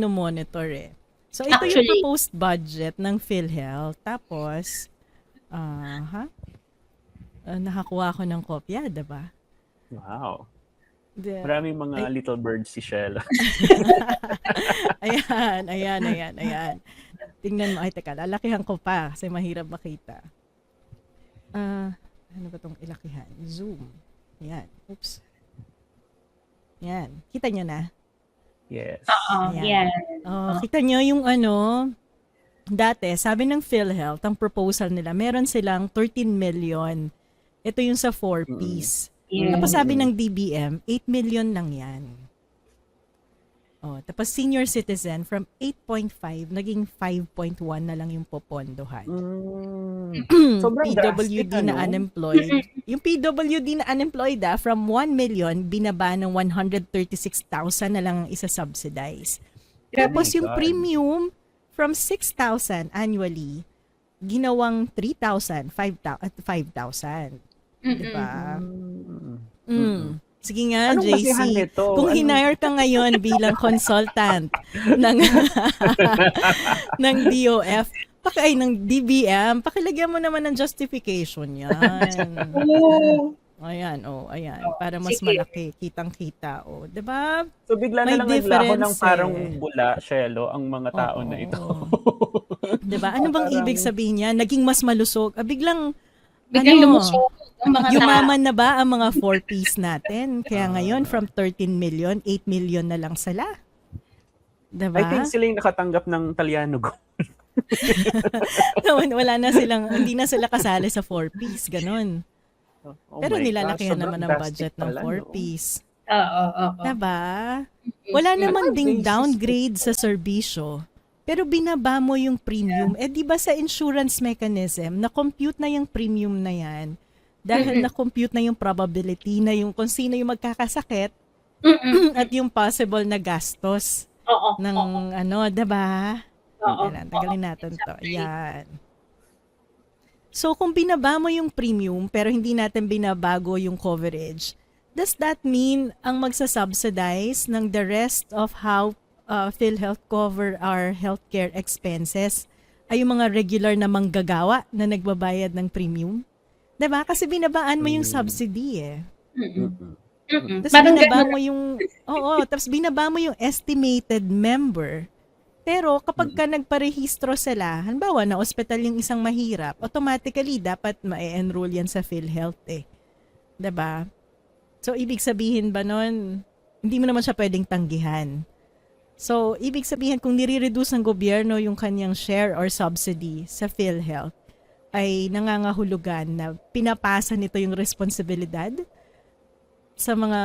monitor eh. So ito yung Actually, proposed budget ng PhilHealth. Tapos, nakakuha ko ng kopya, diba? Wow. The, Maraming mga ay, little birds si Shell. ayan. Tingnan mo. Ay, teka, lalakihan ko pa kasi mahirap makita. Ano ba itong ilakihan? Zoom. Ayan. Oops. Ayan. Kita nyo na? Yes. yeah. Kita nyo yung dati, sabi ng PhilHealth, ang proposal nila, meron silang 13 million. Ito yung sa 4-piece. Yeah. Tapos sabi ng DBM, 8 million lang yan. Tapos senior citizen, from 8.5, naging 5.1 na lang yung popondohan. Sobrang PWD drastic, na unemployed. Yung PWD na unemployed, from 1 million, binaba ng 136,000 na lang ang isa-subsidize. Tapos yung premium, from 6,000 annually, ginawang 3,000, 5,000. Diba? Sige nga, Anong JC. basihan nito? Kung hinire ka ngayon bilang consultant ng DOF, ng DBM, pakilagyan mo naman ng justification yan. Ayan. Para mas malaki, kitang-kita. Diba? So bigla May na lang naglaho ng difference parang bula, Shelo, ang mga tao na ito. Diba? Ano bang ibig sabihin niya? Naging mas malusog. Biglang lumusog ang mga yumaman na ba ang mga 4-piece natin? Kaya ngayon, from 13 million, 8 million na lang sila. Diba? I think sila yung nakatanggap ng Talyano Gold. Wala na silang, hindi na sila kasali sa 4-piece, ganun. Pero nilalakihan naman ang budget ng 4-piece. Diba? Wala naman ding downgrade sa serbisyo. Pero binaba mo yung premium. Di ba sa insurance mechanism, na-compute na yung premium na yan dahil na-compute na yung probability na yung kung sino yung magkakasakit at yung possible na gastos ng diba? Tagalin natin to. Yan. So kung binaba mo yung premium pero hindi natin binabago yung coverage, does that mean ang magsa-subsidize ng the rest of how PhilHealth cover our healthcare expenses ay yung mga regular na manggagawa na nagbabayad ng premium? Diba? Kasi binabaan mo yung subsidy eh. Tapos binaba mo yung estimated member. Pero kapag ka nagparehistro sila, halimbawa na ospital yung isang mahirap, automatically dapat ma-enroll yan sa PhilHealth eh. Diba? So ibig sabihin ba nun, hindi mo naman siya pwedeng tanggihan. So, ibig sabihin, kung nire-reduce ng gobyerno yung kanyang share or subsidy sa PhilHealth, ay nangangahulugan na pinapasa nito yung responsibilidad sa mga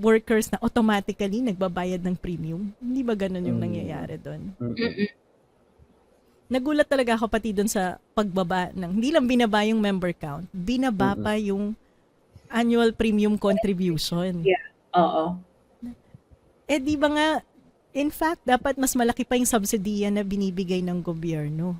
workers na automatically nagbabayad ng premium. Hindi ba ganun yung nangyayari doon? Nagulat talaga ako pati doon sa pagbaba ng, hindi lang binaba yung member count, binaba pa yung annual premium contribution. Yeah. Di ba nga, in fact, dapat mas malaki pa yung subsidiya na binibigay ng gobyerno.